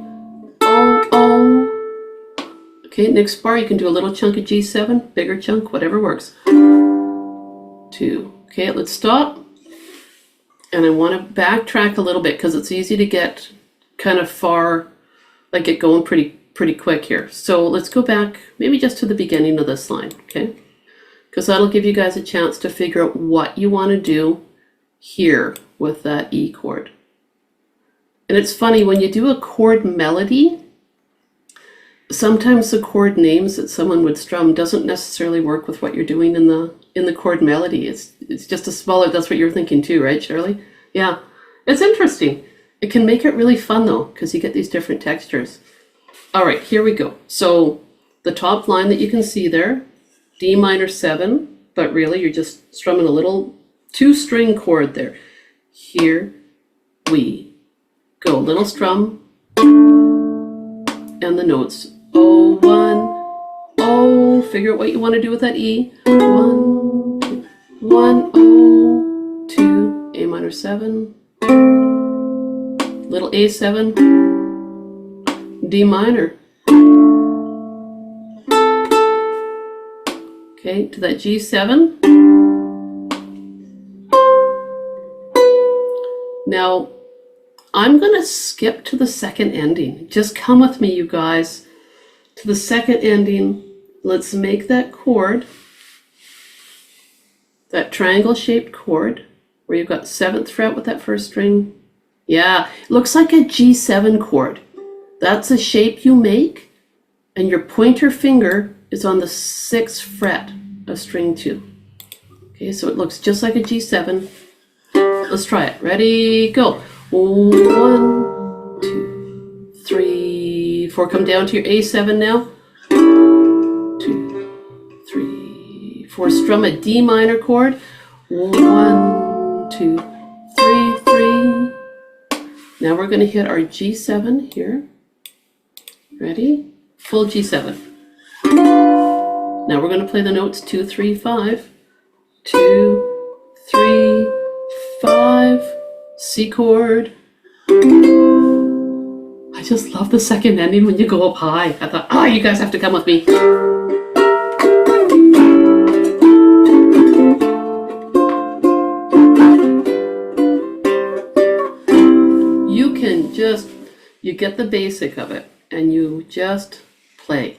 Oh, oh. Okay, next bar you can do a little chunk of G7, bigger chunk, whatever works. 2. Okay, let's stop. And I want to backtrack a little bit because it's easy to get kind of far, like get going pretty quick here. So let's go back maybe just to the beginning of this line, okay? Because that'll give you guys a chance to figure out what you want to do here with that E chord. And it's funny, when you do a chord melody, sometimes the chord names that someone would strum doesn't necessarily work with what you're doing in the chord melody. It's just a smaller, that's what you're thinking too, right, Shirley? Yeah, it's interesting. It can make it really fun though, because you get these different textures. All right, here we go. So the top line that you can see there, D minor 7, but really you're just strumming a little 2-string chord there. Here we go, little strum, and the notes. Oh, 1, oh, figure out what you want to do with that E. 1, 2, 1, oh, 2, A minor 7, little A7, D minor. Okay, to that G7. Now, I'm going to skip to the second ending. Just come with me, you guys. To the second ending, let's make that chord, that triangle-shaped chord, where you've got 7th fret with that first string. Yeah, it looks like a G7 chord. That's a shape you make, and your pointer finger is on the 6th fret of string 2. Okay, so it looks just like a G7. Let's try it. Ready, go. 1, 2, 3, 4. Come down to your A7 now. 2, 3, 4. Strum a D minor chord. 1, 2, 3, 3. Now we're going to hit our G7 here. Ready? Full G7. Now we're going to play the notes 2, 3, 5. 2, 3, 5. C chord. I just love the second ending when you go up high. I thought, oh, you guys have to come with me. You can just, you get the basic of it and you just play.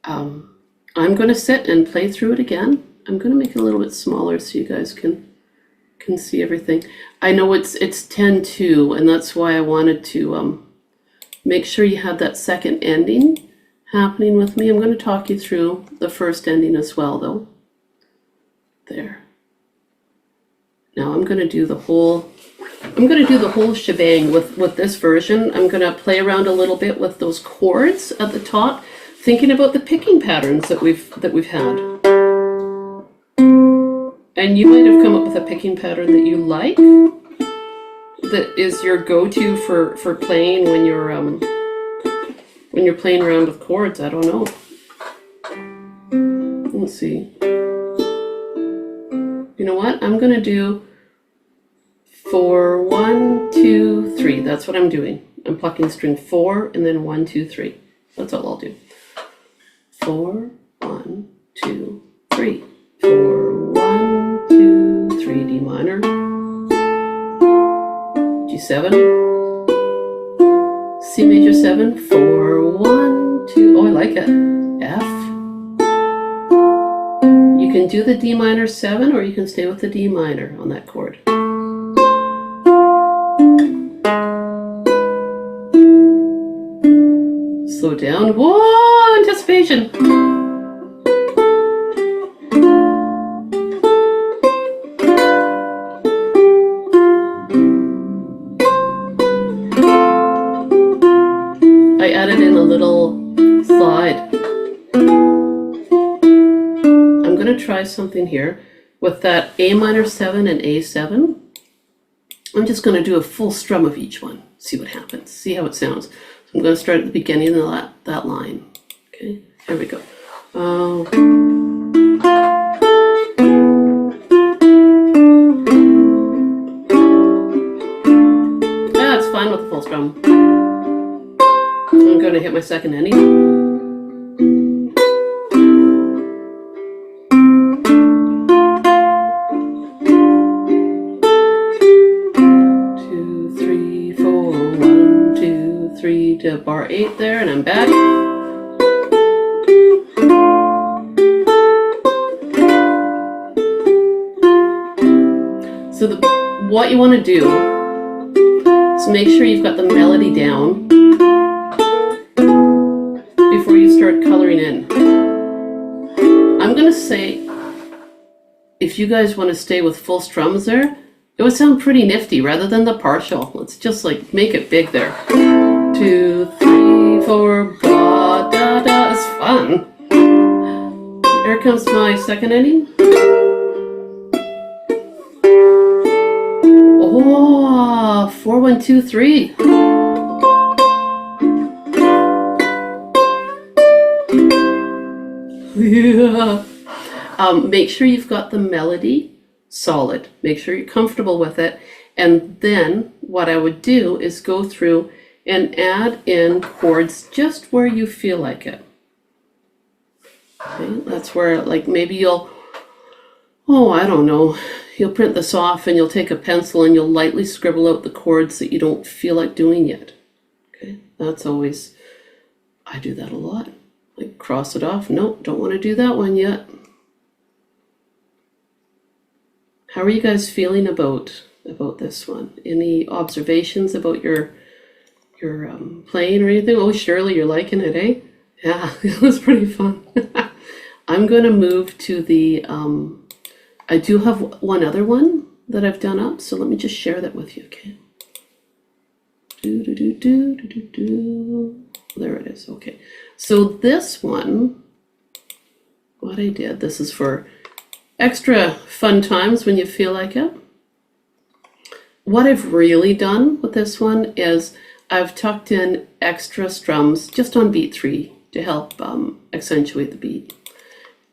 I'm going to sit and play through it again. I'm going to make it a little bit smaller so you guys can see everything. I know it's 10-2, and that's why I wanted to make sure you had that second ending happening with me. I'm going to talk you through the first ending as well, though. There. Now I'm going to do the whole shebang with this version. I'm going to play around a little bit with those chords at the top, thinking about the picking patterns that we've had. And you might have come up with a picking pattern that you like, that is your go-to for playing when you're playing around with chords. I don't know. Let's see. You know what? I'm gonna do 4, 1, 2, 3. That's what I'm doing. I'm plucking string 4 and then 1, 2, 3. That's all I'll do. 4, 1, 2, 3. 4, 1, 2, 3, D minor, G7, C major 7, 4, 1, 2, oh I like it, F. You can do the D minor 7 or you can stay with the D minor on that chord. Slow down, whoa, anticipation. I added in a little slide. I'm going to try something here with that A minor 7 and A7. I'm just going to do a full strum of each one. see what happens, see how it sounds. So I'm going to start at the beginning of that line. Okay, here we go. It's fine with the full strum. I'm going to hit my second ending. To bar 8 there, and I'm back. So what you want to do is make sure you've got the melody down before you start coloring in. I'm going to say, if you guys want to stay with full strums there, it would sound pretty nifty rather than the partial. Let's just like make it big there. 2, 3, 4, ba, da, da. It's fun. Here comes my second ending. Oh, 4, 1, 2, 3. Yeah. Make sure you've got the melody solid. Make sure you're comfortable with it. And then what I would do is go through and add in chords just where you feel like it. Okay, that's where, like, maybe you'll, I don't know, you'll print this off and you'll take a pencil and you'll lightly scribble out the chords that you don't feel like doing yet. Okay, that's always, I do that a lot. Like, cross it off. Nope, don't want to do that one yet. How are you guys feeling about this one? Any observations about your playing or anything? Oh, Shirley, you're liking it, eh? Yeah, it was pretty fun. I'm going to move to the, I do have one other one that I've done up, so let me just share that with you, okay? There it is, okay. So this one, what I did, this is for extra fun times when you feel like it. What I've really done with this one is I've tucked in extra strums just on beat 3 to help accentuate the beat.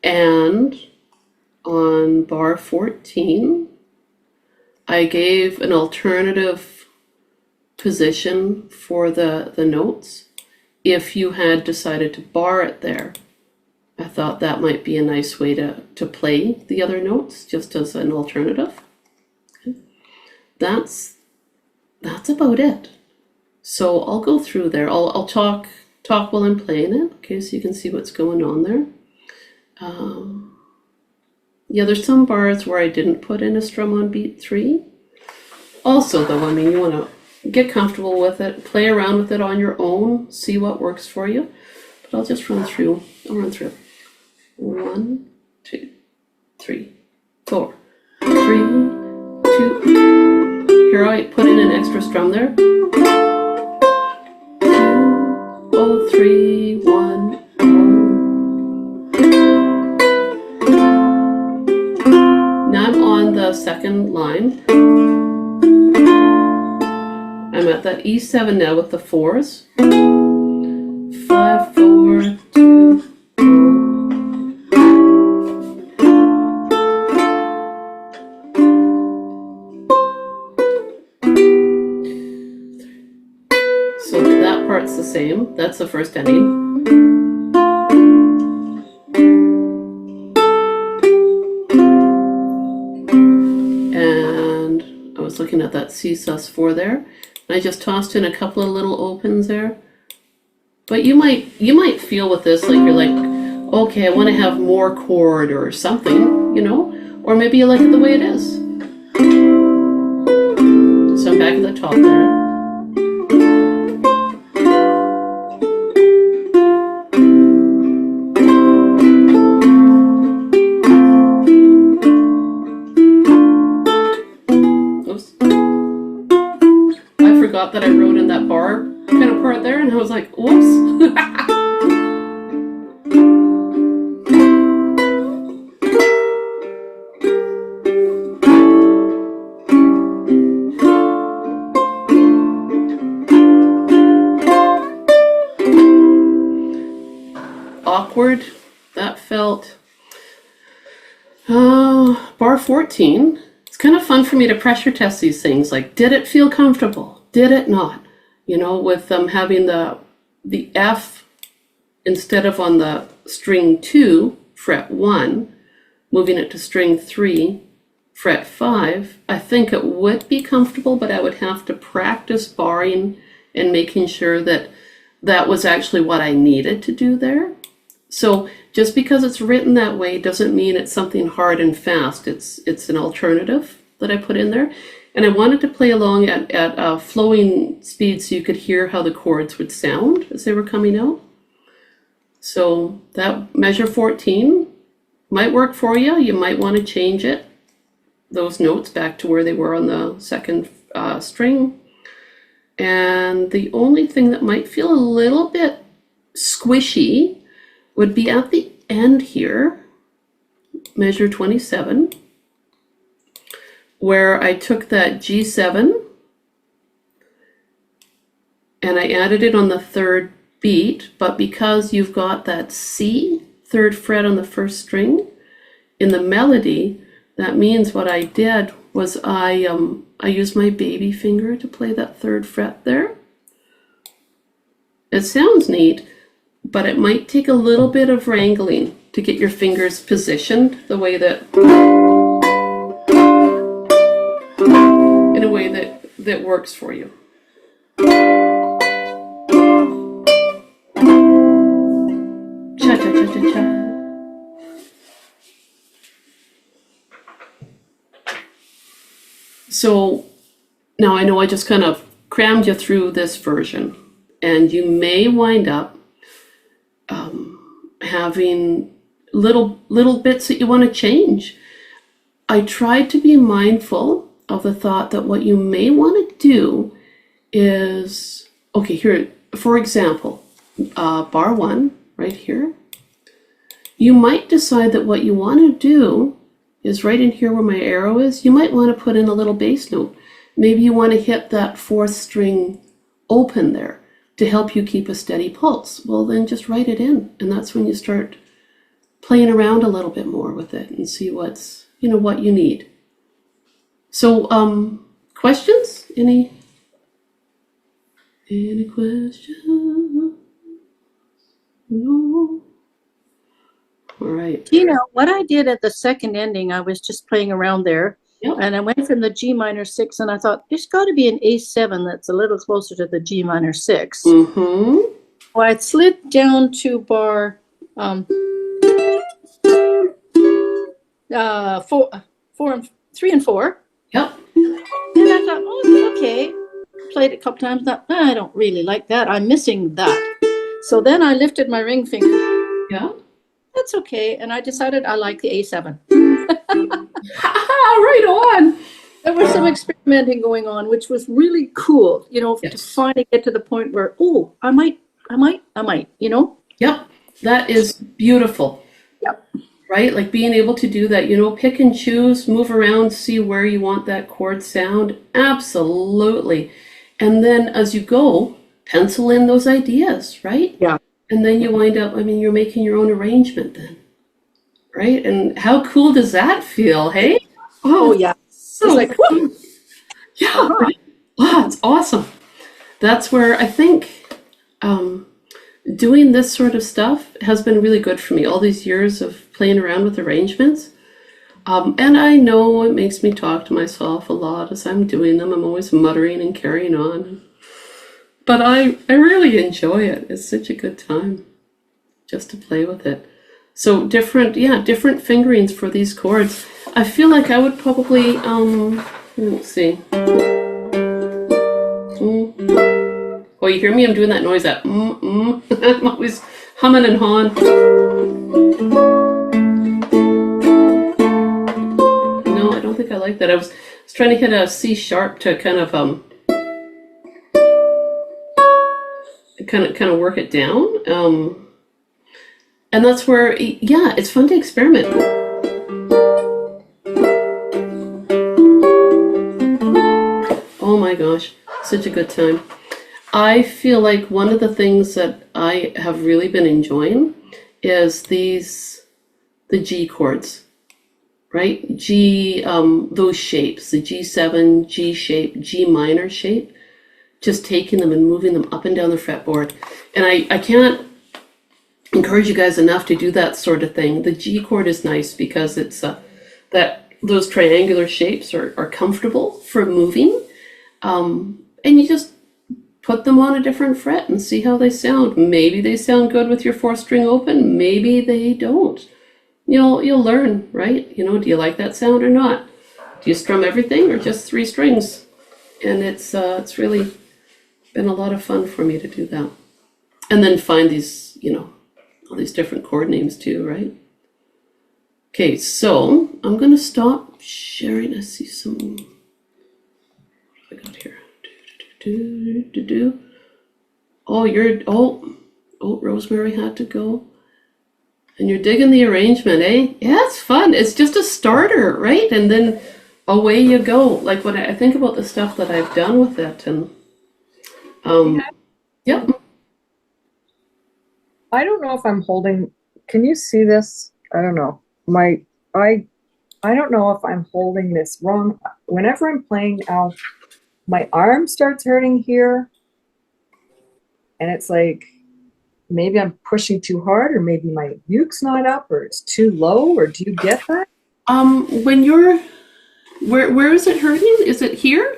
And on bar 14, I gave an alternative position for the notes. If you had decided to bar it there, I thought that might be a nice way to play the other notes just as an alternative. Okay. That's about it. So I'll go through there. I'll talk while I'm playing it, okay, so you can see what's going on there. Yeah, there's some bars where I didn't put in a strum on beat 3. Also, though, I mean, you want to get comfortable with it, play around with it on your own, see what works for you. But I'll just run through. 1, 2, 3, 4, 3, 2. Here I put in an extra strum there. 2, 3, 1. Now I'm on the second line. I'm at that E7 now with the 4s. 5, 4, 2, 4. So that part's the same. That's the first ending. And I was looking at that C sus4 there. I just tossed in a couple of little opens there. But you might feel with this like you're like, okay, I want to have more chord or something, you know? Or maybe you like it the way it is. So I'm back at the top there. Oops. I forgot that I wrote in that bar kind of part there, and I was like, whoops. awkward. That felt bar 14. It's kind of fun for me to pressure test these things. Like, did it feel comfortable? Did it not? You know, with having the F instead of on the string 2, fret 1, moving it to string 3, fret 5, I think it would be comfortable, but I would have to practice barring and making sure that that was actually what I needed to do there. So just because it's written that way doesn't mean it's something hard and fast. It's an alternative that I put in there. And I wanted to play along at flowing speed so you could hear how the chords would sound as they were coming out. So that measure 14 might work for you. You might want to change it, those notes, back to where they were on the second string. And the only thing that might feel a little bit squishy would be at the end here, measure 27, where I took that G7 and I added it on the third beat, but because you've got that C, third fret on the first string, in the melody, that means what I did was I used my baby finger to play that third fret there. It sounds neat, but it might take a little bit of wrangling to get your fingers positioned the way that, in a way that works for you. Cha cha cha cha cha. So now I know I just kind of crammed you through this version, and you may wind up having little bits that you want to change. I tried to be mindful of the thought that what you may want to do is, okay, here, for example, bar 1 right here, you might decide that what you want to do is right in here where my arrow is, you might want to put in a little bass note. Maybe you want to hit that fourth string open there to help you keep a steady pulse. Well, then just write it in, and that's when you start playing around a little bit more with it and see what's, you know, what you need. So, questions? Any questions? No? All right. You know, what I did at the second ending, I was just playing around there. Yep. And I went from the G minor 6, and I thought, there's got to be an A7 that's a little closer to the G minor 6. Mm-hmm. Well, I slid down to bar 3 and 4. Yep. And I thought, oh, okay. Played it a couple times. Thought, I don't really like that. I'm missing that. So then I lifted my ring finger. Yeah. That's okay. And I decided I like the A7. Right on. There was some experimenting going on, which was really cool, you know, Yes. to finally get to the point where, oh, I might, you know? Yep. That is beautiful. Yep. Right? Like being able to do that, you know, pick and choose, move around, see where you want that chord sound. Absolutely. And then as you go, pencil in those ideas, right? Yeah. And then you wind up, I mean, you're making your own arrangement then. Right? And how cool does that feel, hey? Oh, yeah. So It's like, cool. Yeah. Right? Oh, it's awesome. That's where I think doing this sort of stuff has been really good for me. All these years of playing around with arrangements. And I know it makes me talk to myself a lot as I'm doing them. I'm always muttering and carrying on. But I really enjoy it. It's such a good time just to play with it. So different fingerings for these chords. I feel like I would probably, let's see. Oh, you hear me? I'm doing that noise, that I'm always humming and hawing. No, I don't think I like that. I was trying to hit a C sharp to kind of work it down. And that's where, yeah, it's fun to experiment. Oh my gosh, such a good time. I feel like one of the things that I have really been enjoying is the G chords, right? G, those shapes, the G7, G shape, G minor shape, just taking them and moving them up and down the fretboard. And I can't encourage you guys enough to do that sort of thing. The G chord is nice because it's that those triangular shapes are comfortable for moving. And you just put them on a different fret and see how they sound. Maybe they sound good with your 4th string open, maybe they don't. You'll learn, right? Do you like that sound or not? Do you strum everything or just 3 strings? And it's really been a lot of fun for me to do that. And then find these, all these different chord names too, right? Okay, so I'm gonna stop sharing. I see some, what have I got here? Oh, Rosemary had to go. And you're digging the arrangement, eh? Yeah, it's fun. It's just a starter, right? And then away you go. Like when I think about the stuff that I've done with it, and yep. I don't know if I'm holding, can you see this? I don't know. I don't know if I'm holding this wrong. Whenever I'm playing now, my arm starts hurting here. And it's like, maybe I'm pushing too hard, or maybe my uke's not up, or it's too low, or do you get that? When you're, where is it hurting? Is it here?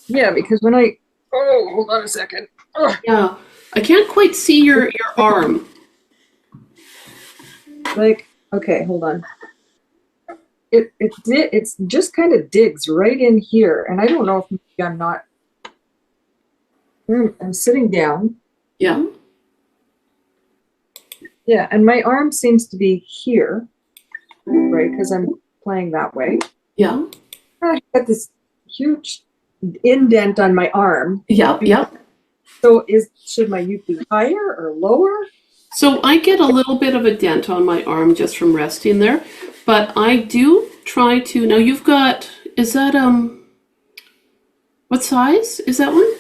Yeah, because hold on a second. Ugh. Yeah, I can't quite see your arm. Like, okay, hold on. It's just kind of digs right in here, and I don't know if maybe I'm not. I'm sitting down. Yeah. Yeah, and my arm seems to be here, right? Because I'm playing that way. Yeah. I got this huge indent on my arm. Yep. So should my uke be higher or lower? So I get a little bit of a dent on my arm just from resting there, but I do try to, now you've got, is that, what size is that one?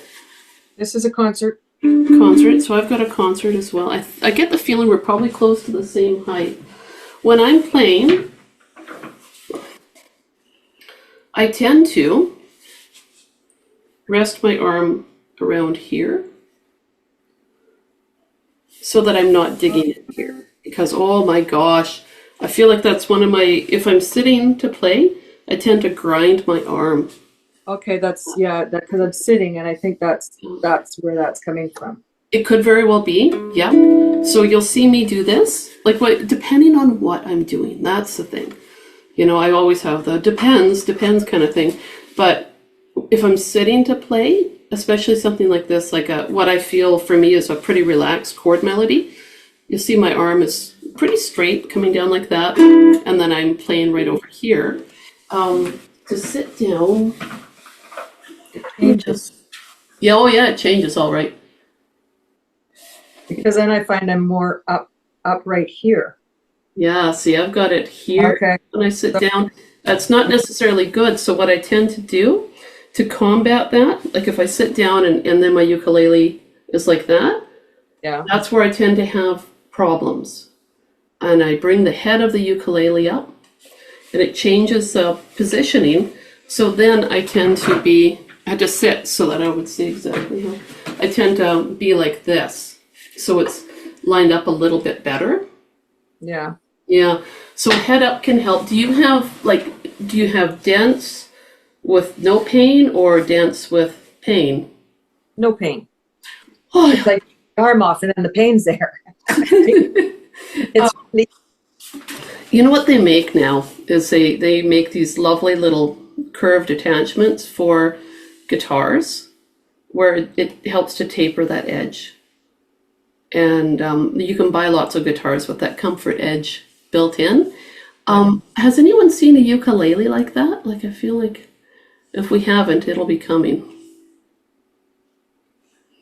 This is a concert. Concert, so I've got a concert as well. I get the feeling we're probably close to the same height. When I'm playing, I tend to rest my arm around here so that I'm not digging in here. Because, oh my gosh, I feel like that's one of my, if I'm sitting to play, I tend to grind my arm. Okay, because I'm sitting, and I think that's where that's coming from. It could very well be, yeah. So you'll see me do this, like depending on what I'm doing. That's the thing. I always have the depends kind of thing. But if I'm sitting to play, especially something like this, like what I feel for me is a pretty relaxed chord melody, you'll see my arm is pretty straight coming down like that, and then I'm playing right over here. To sit down, it changes. Yeah, oh yeah, it changes all right. Because then I find I'm more up right here. Yeah, see, I've got it here. Okay. When I sit down. That's not necessarily good. So what I tend to do to combat that, like if I sit down and then my ukulele is like that, Yeah. that's where I tend to have problems. And I bring the head of the ukulele up, and it changes the positioning. So then I tend to be, I had to sit so that I would see exactly how. I tend to be like this. So it's lined up a little bit better. Yeah. Yeah. So head up can help. Do you have dents with no pain or dents with pain? No pain. Oh, It's like arm off and then the pain's there. It's really, you know what they make now is they make these lovely little curved attachments for guitars where it helps to taper that edge. And you can buy lots of guitars with that comfort edge built in. Has anyone seen a ukulele like that? Like, I feel like if we haven't, it'll be coming.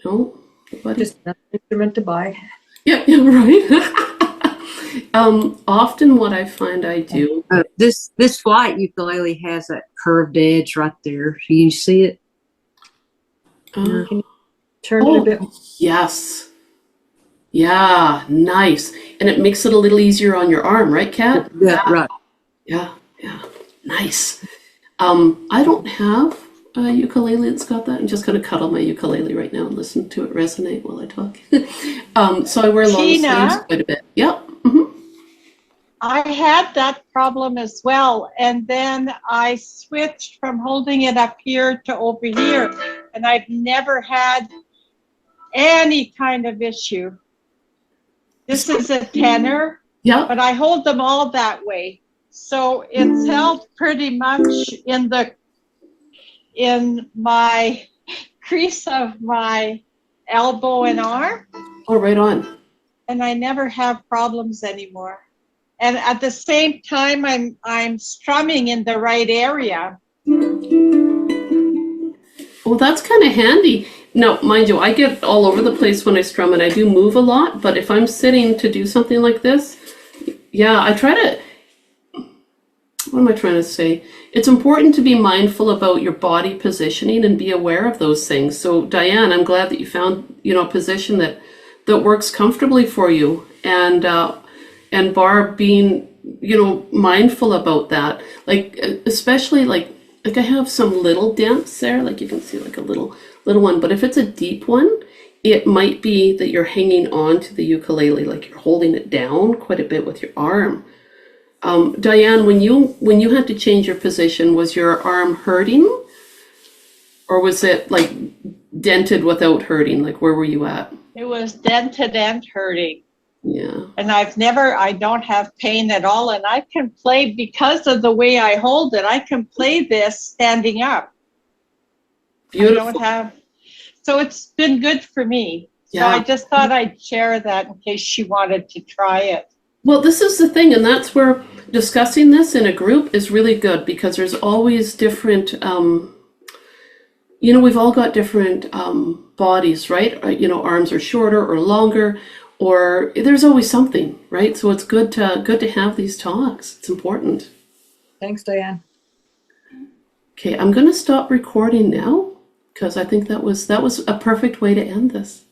No? Nobody? just an instrument to buy. Yeah, right. Often what I find I do. This flight ukulele has that curved edge right there. Can you see it? Can you turn it a bit? Yes. Yeah, nice. And it makes it a little easier on your arm, right, Kat? Yeah, right. Yeah, yeah. Nice. I don't have a ukulele that's got that. I'm just going to cuddle my ukulele right now and listen to it resonate while I talk. So I wear long sleeves Tina, quite a bit. Yep. Hmm. I had that problem as well. And then I switched from holding it up here to over here. And I've never had any kind of issue. This is a tenor, Yep. but I hold them all that way. So it's held pretty much in my crease of my elbow and arm, Oh, right on. and I never have problems anymore. And at the same time, I'm strumming in the right area. Well, that's kind of handy. Now, mind you, I get all over the place when I strum and I do move a lot, but if I'm sitting to do something like this, yeah, I try to, what am I trying to say? It's important to be mindful about your body positioning and be aware of those things. So, Diane, I'm glad that you found, a position that works comfortably for you, and Barb being, mindful about that. Like, especially like I have some little dents there, like you can see like a little one, but if it's a deep one, it might be that you're hanging on to the ukulele, like you're holding it down quite a bit with your arm. Diane, when you had to change your position, was your arm hurting, or was it like dented without hurting? Like, where were you at? It was dented and hurting. Yeah. And I don't have pain at all. And I can play, because of the way I hold it, I can play this standing up. Beautiful. I don't have, so it's been good for me. So Yeah. I just thought I'd share that in case she wanted to try it. Well, this is the thing, and that's where discussing this in a group is really good, because there's always different, we've all got different bodies, right? Arms are shorter or longer, or there's always something, right? So it's good to have these talks. It's important. Thanks, Diane. Okay, I'm going to stop recording now, because I think that was a perfect way to end this.